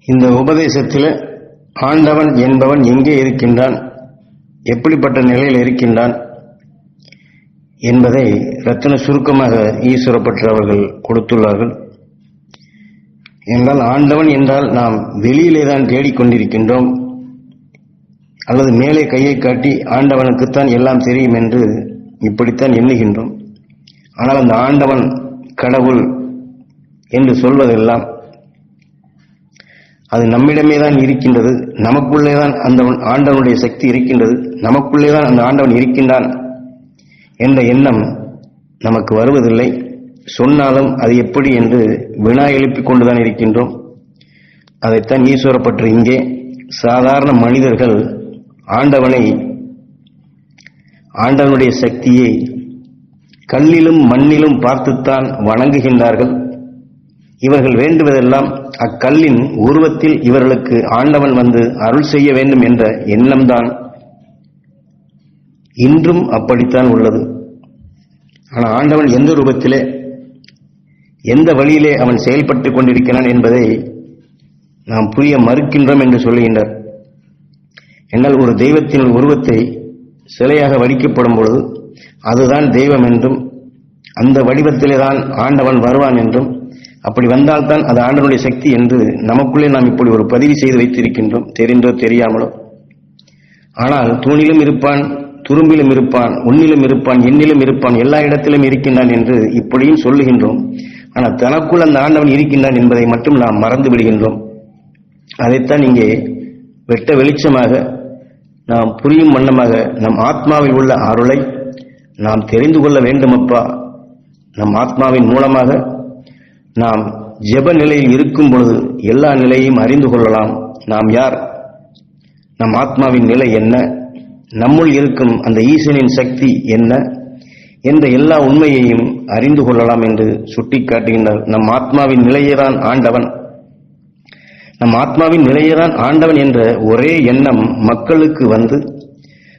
இந்த உபதேசத்தில் ஆண்டவன் என்பவன் எங்கே இருக்கின்றான், எப்படிப்பட்ட நிலையில் இருக்கின்றான் என்பதை ரத்தின சுருக்கமாக ஈஸ்வரப்பற்று அவர்கள் கொடுத்துள்ளார்கள். என்றால் ஆண்டவன் என்றால் நாம் வெளியிலே தான் தேடிக்கொண்டிருக்கின்றோம், அல்லது மேலே கையை காட்டி ஆண்டவனுக்குத்தான் எல்லாம் தெரியும் என்று இப்படித்தான் எண்ணுகின்றோம். ஆனால் அந்த ஆண்டவன் கடவுள் என்று சொல்வதெல்லாம் அது நம்மிடமே தான் இருக்கின்றது, நமக்குள்ளே தான் அந்த ஆண்டவனுடைய சக்தி இருக்கின்றது, நமக்குள்ளே தான் அந்த ஆண்டவன் இருக்கின்றான் என்ற எண்ணம் நமக்கு வருவதில்லை. சொன்னாலும் அது எப்படி என்று வினா எழுப்பிக் கொண்டுதான் இருக்கின்றோம். அதைத்தான் ஈஸ்வரப்பற்று இங்கே சாதாரண மனிதர்கள் ஆண்டவனுடைய சக்தியை கல்லிலும் மண்ணிலும் பார்த்துத்தான் வணங்குகின்றார்கள். இவர்கள் வேண்டுவதெல்லாம் அக்கல்லின் உருவத்தில் இவர்களுக்கு ஆண்டவன் வந்து அருள் செய்ய வேண்டும் என்ற எண்ணம்தான். இன்றும் அப்படித்தான் உள்ளது. ஆனால் ஆண்டவன் எந்த ரூபத்திலே எந்த வழியிலே அவன் செயல்பட்டு கொண்டிருக்கிறான் என்பதை நாம் புரிய மறுக்கின்றோம் என்று சொல்லுகின்றார். என்னால் ஒரு தெய்வத்தின் உருவத்தை சிலையாக வடிக்கப்படும் பொழுது அதுதான் தெய்வம் என்றும், அந்த வடிவத்திலே தான் ஆண்டவன் வருவான் என்றும், அப்படி வந்தால்தான் அது ஆண்டவனுடைய சக்தி என்று நமக்குள்ளே நாம் இப்படி ஒரு பதிவு செய்து வைத்திருக்கின்றோம், தெரிந்தோ தெரியாமலோ. ஆனால் தூணிலும் இருப்பான், துரும்பிலும் இருப்பான், உன்னிலும் இருப்பான், எண்ணிலும் இருப்பான், எல்லா இடத்திலும் இருக்கின்றான் என்று இப்படியும் சொல்லுகின்றோம். ஆனால் தனக்குள் அந்த ஆண்டவன் இருக்கின்றான் என்பதை மட்டும் நாம் மறந்து விடுகின்றோம். அதைத்தான் இங்கே வெட்ட வெளிச்சமாக நாம் புரியும் வண்ணமாக நம் ஆத்மாவில் உள்ள அருளை நாம் தெரிந்து கொள்ள வேண்டுமப்பா. நம் ஆத்மாவின் மூலமாக நாம் ஜெப நிலையில் இருக்கும் பொழுது எல்லா நிலையையும் அறிந்து கொள்ளலாம். நாம் யார், நம் ஆத்மாவின் நிலை என்ன, நம்முள் இருக்கும் அந்த ஈசனின் சக்தி என்ன என்ற எல்லா உண்மையையும் அறிந்து கொள்ளலாம் என்று சுட்டிக்காட்டுகின்றார். நம் ஆத்மாவின் நிலையேதான் ஆண்டவன், நம் ஆத்மாவின் நிலையேதான் ஆண்டவன் என்ற ஒரே எண்ணம் மக்களுக்கு வந்து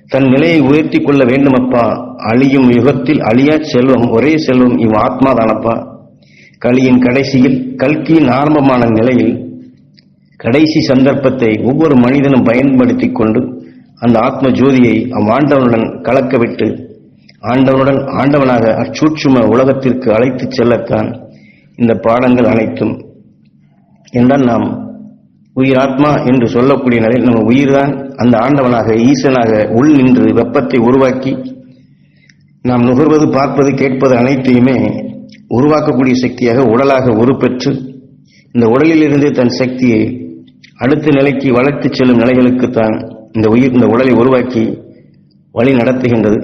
தன் நிலையை உயர்த்தி கொள்ள வேண்டுமப்பா. அழியும் யுகத்தில் அழியா செல்வம், ஒரே செல்வம் இவ் ஆத்மாதானப்பா. கலியின் கடைசியில் கல்கியின் ஆரம்பமான நிலையில் கடைசி சந்தர்ப்பத்தை ஒவ்வொரு மனிதனும் பயன்படுத்தி கொண்டு அந்த ஆத்ம ஜோதியை அவ்வாண்டவனுடன் கலக்கவிட்டு ஆண்டவனுடன் ஆண்டவனாக அச்சூட்சும உலகத்திற்கு அழைத்து செல்லத்தான் இந்த பாடங்கள் அனைத்தும். என்றால் நாம் உயிராத்மா என்று சொல்லக்கூடிய நிலையில் நம்ம உயிர்தான் அந்த ஆண்டவனாக ஈசனாக உள் நின்று வெப்பத்தை உருவாக்கி நாம் நுகர்வது, பார்ப்பது, கேட்பது அனைத்தையுமே உருவாக்கக்கூடிய சக்தியாக உடலாக உருப்பெற்று இந்த உடலிலிருந்து தன் சக்தியை அடுத்த நிலைக்கு வளர்த்து செல்லும் நிலைகளுக்குத்தான் இந்த உயிர் இந்த உடலை உருவாக்கி வழி நடத்துகின்றது.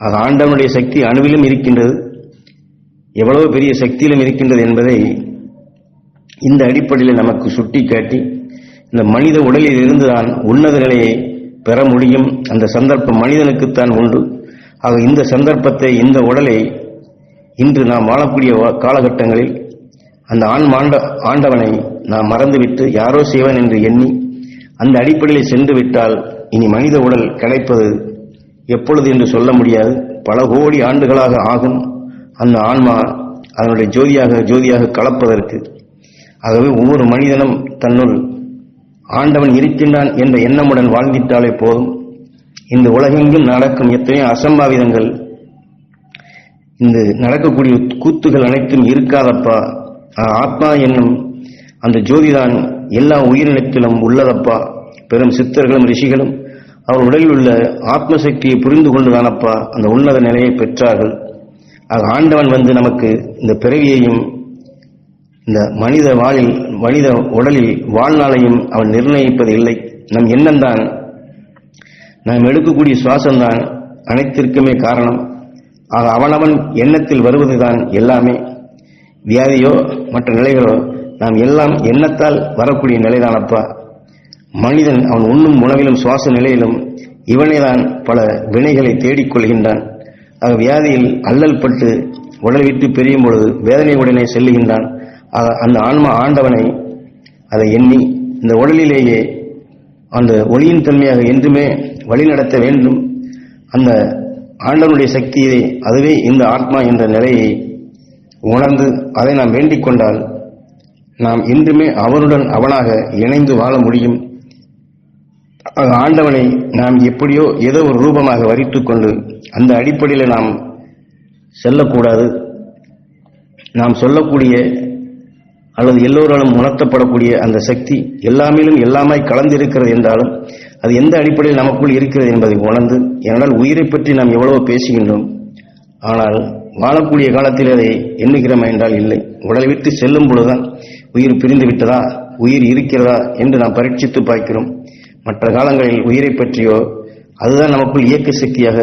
ஆக ஆண்டவனுடைய சக்தி அணுவிலும் இருக்கின்றது, எவ்வளவு பெரிய சக்தியிலும் இருக்கின்றது என்பதை இந்த அடிப்படையில் நமக்கு சுட்டி காட்டி இந்த மனித உடலில் இருந்துதான் உன்னத நிலையை பெற முடியும். அந்த சந்தர்ப்பம் மனிதனுக்குத்தான் உண்டு. ஆக இந்த சந்தர்ப்பத்தை, இந்த உடலை இன்று நாம் வாழக்கூடிய காலகட்டங்களில் அந்த ஆண்டவனை நாம் மறந்துவிட்டு யாரோ செய்வன் என்று எண்ணி அந்த அடிப்படையில் சென்று விட்டால் இனி மனித உடல் கிடைப்பது எப்பொழுது என்று சொல்ல முடியாது. பல கோடி ஆண்டுகளாக ஆகும் அந்த ஆன்மா அதனுடைய ஜோதியாக கலப்பதற்கு. ஆகவே ஒவ்வொரு மனிதனும் தன்னுள் ஆண்டவன் இருக்கின்றான் என்ற எண்ணமுடன் வாழ்ந்திட்டாலே போதும். இந்த உலகெங்கும் நடக்கும் எத்தனையோ அசம்பாவிதங்கள், இந்த நடக்கக்கூடிய கூத்துகள் அனைத்தும் இருக்காதப்பா. ஆத்மா என்னும் அந்த ஜோதிதான் எல்லா உயிரினத்திலும் உள்ளதப்பா. பெரும் சித்தர்களும் ரிஷிகளும் அவர் உடலில் உள்ள ஆத்ம சக்தியை புரிந்து கொண்டுதானப்பா அந்த உன்னத நிலையை பெற்றார்கள். ஆக ஆண்டவன் வந்து நமக்கு இந்த பிறவியையும் இந்த மனித உடலில் வாழ்நாளையும் அவன் நிர்ணயிப்பது இல்லை. நம் எண்ணம்தான், நாம் எடுக்கக்கூடிய சுவாசம்தான் அனைத்திற்குமே காரணம். ஆக அவனவன் எண்ணத்தில் வருவதுதான் எல்லாமே. வியாதியோ மற்ற நிலைகளோ நாம் எல்லாம் எண்ணத்தால் வரக்கூடிய நிலைதானப்பா. மனிதன் அவன் உண்ணும் உணவிலும் சுவாச நிலையிலும் இவனேதான் பல வினைகளை தேடிக்கொள்கின்றான். ஆக வியாதியில் அல்லல் பட்டு உடலை விட்டு பிரியும் பொழுது வேதனை உடனே செல்லுகின்றான். அந்த ஆன்மா ஆண்டவனை அதை எண்ணி இந்த உடலிலேயே அந்த ஒளியின் தன்மையாக என்றுமே வழிநடத்த வேண்டும். அந்த ஆண்டவனுடைய சக்தியை, அதுவே இந்த ஆத்மா என்ற நிலையை உணர்ந்து அதை நாம் வேண்டிக் கொண்டால் நாம் என்றுமே அவனுடன் அவனாக இணைந்து வாழ முடியும். ஆண்டவனை நாம் எப்படியோ ஏதோ ஒரு ரூபமாக வரித்துக் கொண்டு அந்த அடிப்படையில் நாம் செல்லக்கூடாது. நாம் சொல்லக்கூடிய அல்லது எல்லோராலும் உணர்த்தப்படக்கூடிய அந்த சக்தி எல்லாமிலும் எல்லாமாய் கலந்திருக்கிறது என்றாலும் அது எந்த அடிப்படையில் நமக்குள் இருக்கிறது என்பதை உணர்ந்து, ஏனென்றால் உயிரை பற்றி நாம் எவ்வளவோ பேசுகின்றோம், ஆனால் வாழக்கூடிய காலத்தில் அதை எண்ணுகிறோம் என்றால் இல்லை. உடலை விட்டு செல்லும் பொழுதுதான் உயிர் பிரிந்து விட்டதா, உயிர் இருக்கிறதா என்று நாம் பரீட்சித்து பார்க்கிறோம். மற்ற காலங்களில் உயிரை பற்றியோ அதுதான் நமக்குள் இயக்க சக்தியாக,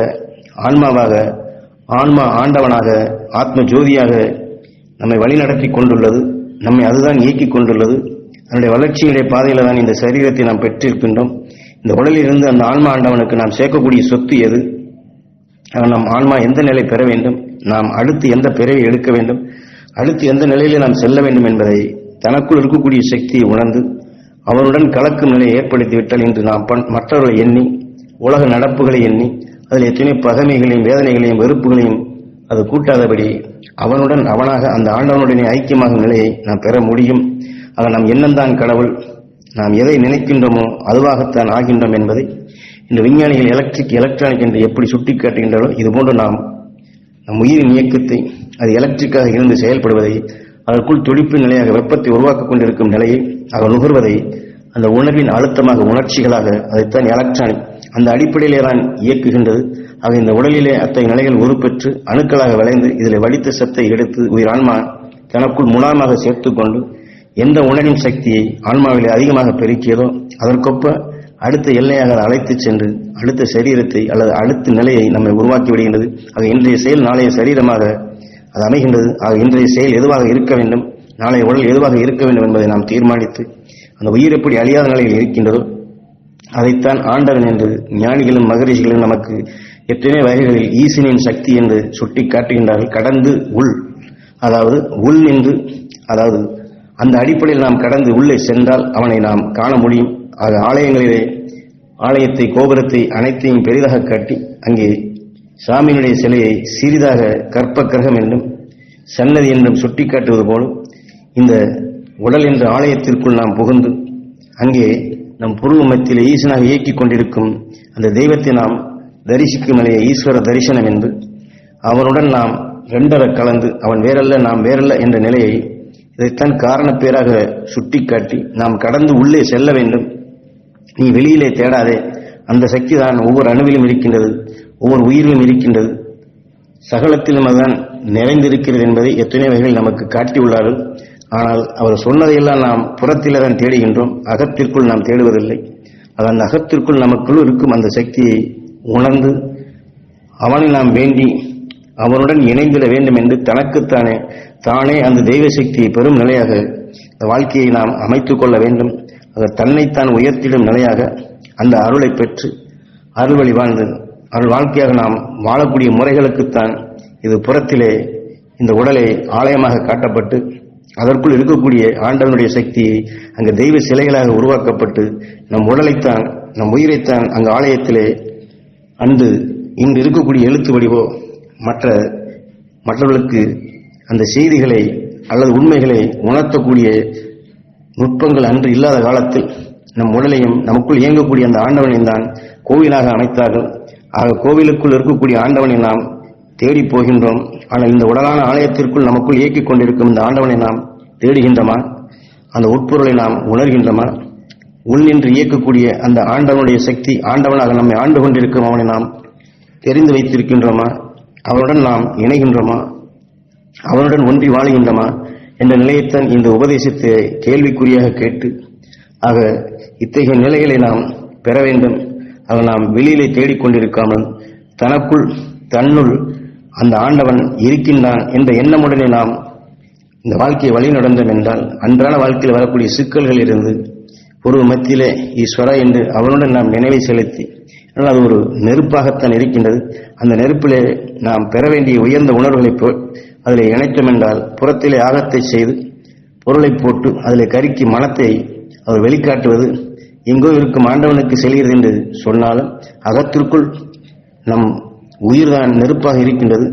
ஆன்மாவாக, ஆன்மா ஆண்டவனாக, ஆத்ம ஜோதியாக நம்மை வழிநடத்தி கொண்டுள்ளது. நம்மை அதுதான் இயக்கிக் கொண்டுள்ளது. அதனுடைய வளர்ச்சியுடைய பாதையில் தான் இந்த சரீரத்தை நாம் பெற்றிருக்கின்றோம். இந்த உடலிலிருந்து அந்த ஆன்மா ஆண்டவனுக்கு நாம் சேர்க்கக்கூடிய சொத்து எது? நம் ஆன்மா எந்த நிலை பெற வேண்டும், நாம் அடுத்து எந்த பிறவை எடுக்க வேண்டும், அடுத்து எந்த நிலையிலே நாம் செல்ல வேண்டும் என்பதை தனக்குள் இருக்கக்கூடிய சக்தியை உணர்ந்து அவனுடன் கலக்கும் நிலையை ஏற்படுத்திவிட்டால் இன்று நாம் மற்றவர்களை எண்ணி, உலக நடப்புகளை எண்ணி, அதில் எத்தனை பகைமைகளையும் வேதனைகளையும் வெறுப்புகளையும் அது கூட்டாதபடி அவனுடன் அவனாக அந்த ஆண்டவனுடனே ஐக்கியமாகும் நிலையை நாம் பெற முடியும். ஆக நாம் எண்ணம்தான் கடவுள், நாம் எதை நினைக்கின்றோமோ அதுவாகத்தான் ஆகின்றோம் என்பதை இந்த விஞ்ஞானிகள் எலக்ட்ரானிக் என்று எப்படி சுட்டி காட்டுகின்றாலோ இதுபோன்று நாம் நம் உயிரின் இயக்கத்தை, அது எலக்ட்ரிக்காக இருந்து செயல்படுவதை, அதற்குள் துடிப்பு நிலையாக வெப்பத்தை உருவாக்கிக் கொண்டிருக்கும் நிலையை அவர் நுகர்வதை, அந்த உணர்வின் அழுத்தமாக உணர்ச்சிகளாக அதைத்தான் எலக்ட்ரானிக் அந்த அடிப்படையிலே தான் இயக்குகின்றது. ஆக இந்த உடலிலே அத்தகைய நிலைகள் உருப்பெற்று அணுக்களாக விளைந்து இதில் வடித்த சத்தை எடுத்து உயிர் ஆன்மா தனக்குள் முலாமாக சேர்த்துக்கொண்டு எந்த உணர்வின் சக்தியை ஆன்மாவிலே அதிகமாக பெருக்கியதோ அதற்கொப்ப அடுத்த எல்லையாக அழைத்து சென்று அடுத்த சரீரத்தை அல்லது அடுத்த நிலையை நம்மை உருவாக்கி விடுகின்றது. ஆக இன்றைய செயல் நாளைய சரீரமாக அது அமைகின்றது. ஆக இன்றைய செயல் எதுவாக இருக்க வேண்டும், நாளைய உடல் எதுவாக இருக்க வேண்டும் என்பதை நாம் தீர்மானித்து அந்த உயிர் எப்படி அழியாத நிலையில் இருக்கின்றதோ அதைத்தான் ஆண்டவன் என்று ஞானிகளும் மகரிஷிகளும் நமக்கு எத்தனை வகைகளில் ஈசனின் சக்தி என்று சுட்டி காட்டுகின்றார்கள். கடந்து உள், அதாவது உள் நின்று, அதாவது அந்த அடிப்படையில் நாம் கடந்து உள்ளே சென்றால் அவனை நாம் காண முடியும். ஆக ஆலயங்களிலே ஆலயத்தை, கோபுரத்தை அனைத்தையும் பெரிதாக காட்டி அங்கே சாமியினுடைய சிலையை சிறிதாக கற்ப கிரகம் என்றும் சன்னதி என்றும் சுட்டி காட்டுவது போலும் இந்த உடல் என்ற ஆலயத்திற்குள் நாம் புகுந்து அங்கே நம் புருவ மத்தியிலே ஈசனாக இயக்கிக் கொண்டிருக்கும் அந்த தெய்வத்தை நாம் தரிசிக்கும் நிலையை ஈஸ்வர தரிசனம் என்று அவனுடன் நாம் ரெண்டர கலந்து அவன் வேறல்ல நாம் வேறல்ல என்ற நிலையை இதைத்தான் காரண பேராக சுட்டி காட்டி நாம் கடந்து உள்ளே செல்ல வேண்டும். நீ வெளியிலே தேடாதே, அந்த சக்தி தான் ஒவ்வொரு அணுவிலும் இருக்கின்றது, ஒவ்வொரு உயிரிலும் இருக்கின்றது, சகலத்திலும் அதுதான் நிறைந்திருக்கிறது என்பதை எத்தனை வகைகள் நமக்கு காட்டியுள்ளார்கள். ஆனால் அவர் சொன்னதையெல்லாம் நாம் புறத்திலே தான் தேடுகின்றோம், அகத்திற்குள் நாம் தேடுவதில்லை. அது அந்த அகத்திற்குள் நமக்குள் இருக்கும் அந்த சக்தியை உணர்ந்து அவனை நாம் வேண்டி அவனுடன் இணைந்திட வேண்டும் என்று தனக்குத்தானே தானே அந்த தெய்வ சக்தியை பெறும் நிலையாக இந்த வாழ்க்கையை நாம் அமைத்துக் கொள்ள வேண்டும். அது தன்னைத்தான் உயர்த்திடும் நிலையாக அந்த அருளை பெற்று அருள் வழி வாழ்ந்து அருள் வாழ்க்கையாக நாம் வாழக்கூடிய முறைகளுக்குத்தான் இது புறத்திலே இந்த உடலை ஆலயமாக காட்டப்பட்டு அதற்குள் இருக்கக்கூடிய ஆண்டவனுடைய சக்தியை அங்கு தெய்வ சிலைகளாக உருவாக்கப்பட்டு நம் உடலைத்தான் நம் உயிரைத்தான் அங்கு ஆலயத்திலே அன்று இன்று இருக்கக்கூடிய எழுத்து வடிவோ மற்றவர்களுக்கு அந்த செய்திகளை அல்லது உண்மைகளை உணர்த்தக்கூடிய நுட்பங்கள் அன்று இல்லாத காலத்தில் நம் உடலையும் நமக்குள் இயங்கக்கூடிய அந்த ஆண்டவனை தான் கோவிலாக அமைத்தார்கள். ஆக கோவிலுக்குள் இருக்கக்கூடிய ஆண்டவனை நாம் தேடி போகின்றோம். ஆனால் இந்த உடலான ஆலயத்திற்குள் நமக்குள் இயக்கிக் கொண்டிருக்கும் இந்த ஆண்டவனை நாம் தேடுகின்றோமா? அந்த உட்பொருளை நாம் உணர்கின்றோமா? உள் நின்று இயக்கக்கூடிய அந்த ஆண்டவனுடைய சக்தி ஆண்டவனாக நம்மை ஆண்டு கொண்டிருக்கும் அவனை நாம் தெரிந்து வைத்திருக்கின்றோமா? அவனுடன் நாம் இணைகின்றோமா? அவனுடன் ஒன்றி வாழுகின்றோமா என்ற நிலையைத்தான் இந்த உபதேசத்தை கேள்விக்குறியாக கேட்டு ஆக இத்தகைய நிலைகளை நாம் பெற வேண்டும். ஆக நாம் வெளியிலே தேடிக்கொண்டிருக்காமல் தனக்குள் தன்னுள் அந்த ஆண்டவன் இருக்கின்றான் என்ற எண்ணமுடனே நாம் இந்த வாழ்க்கையை வழி நடந்தோம் என்றால் அன்றாட வாழ்க்கையில் வரக்கூடிய சிக்கல்கள் இருந்து ஒரு மத்தியிலே ஈஸ்வரா என்று அவனுடன் நாம் நினைவை செலுத்தி, அது ஒரு நெருப்பாகத்தான் இருக்கின்றது. அந்த நெருப்பிலே நாம் பெற வேண்டிய உயர்ந்த உணர்வுகளை அதில் இணைத்தோம் என்றால் புறத்திலே ஆகத்தை செய்து பொருளை போட்டு அதில் கருக்கி மனத்தை அவர் வெளிக்காட்டுவது எங்கோ இருக்கும் ஆண்டவனுக்கு செல்கிறது என்று சொன்னாலும் அகத்திற்குள் நம் உயிர்தான் நெருப்பாக இருக்கின்றது.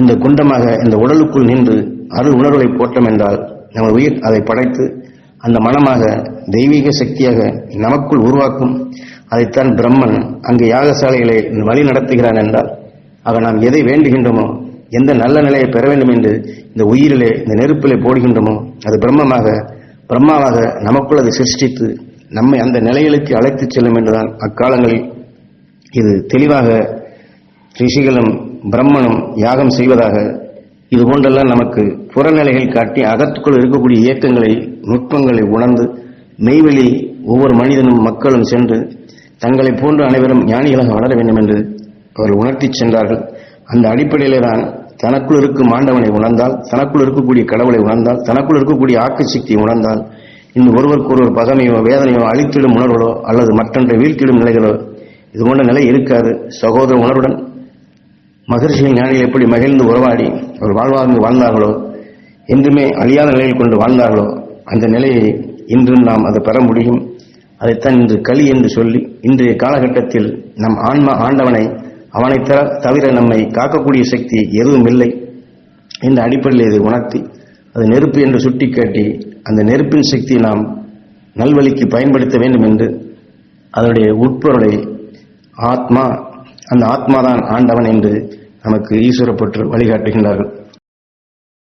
இந்த குண்டமாக இந்த உடலுக்குள் நின்று அருள் உணர்வுகளை போட்டோம் என்றால் நமது உயிர் அதை படைத்து அந்த மனமாக தெய்வீக சக்தியாக நமக்குள் உருவாக்கும். அதைத்தான் பிரம்மன் அங்கு யாகசாலைகளை வழி நடத்துகிறான் என்றால், ஆக நாம் எதை வேண்டுகின்றோமோ, எந்த நல்ல நிலையை பெற வேண்டும் என்று இந்த உயிரிலே இந்த நெருப்பிலே போடுகின்றோமோ, அது பிரம்மாவாக நமக்குள் அதை சிருஷ்டித்து நம்மை அந்த நிலைகளுக்கு அழைத்துச் செல்லும் என்றுதான் அக்காலங்களில் இது தெளிவாக ரிஷிகளும் பிரம்மனும் யாகம் செய்வதாக இது போன்றெல்லாம் நமக்கு புறநிலைகள் காட்டி அகத்துக்குள் இருக்கக்கூடிய இயக்கங்களை நுட்பங்களை உணர்ந்து மெய்வெளி ஒவ்வொரு மனிதனும் மக்களும் சென்று தங்களை போன்ற அனைவரும் ஞானிகளாக வளர வேண்டும் என்று அவர்கள் உணர்த்திச் சென்றார்கள். அந்த அடிப்படையிலே தான் தனக்குள் இருக்கும் ஆண்டவனை உணர்ந்தால், தனக்குள் இருக்கக்கூடிய கடவுளை உணர்ந்தால், தனக்குள் இருக்கக்கூடிய ஆக்க சக்தியை உணர்ந்தால், இந்த ஒருவருக்கொருவர் பகமையோ வேதனையோ அழித்திடும் உணர்வுகளோ அல்லது மற்றொன்றை வீழ்த்திடும் நிலைகளோ இது போன்ற நிலை இருக்காது. சகோதர உணர்வுடன் மகர்ஷியின் ஞானிகள் எப்படி மகிழ்ந்து உறவாடி அவர் வாழ்ந்தார்களோ, என்றுமே அழியாத நிலையில் கொண்டு வாழ்ந்தார்களோ, அந்த நிலையை இன்றும் நாம் அதை பெற முடியும். அதைத்தான் இன்று கலி என்று சொல்லி இன்றைய காலகட்டத்தில் நம் ஆன்மா ஆண்டவனை அவனை தவிர நம்மை காக்கக்கூடிய சக்தி எதுவும் இல்லை என்ற அடிப்படையில் இதை உணர்த்தி அது நெருப்பு என்று சுட்டிக்காட்டி அந்த நெருப்பின் சக்தியை நாம் நல்வழிக்கு பயன்படுத்த வேண்டும் என்று அதனுடைய உட்பொருளை ஆத்மா, அந்த ஆத்மாதான் ஆண்டவன் என்று நமக்கு ஈஸ்வரப்பற்று வழிகாட்டுகின்றார்கள்.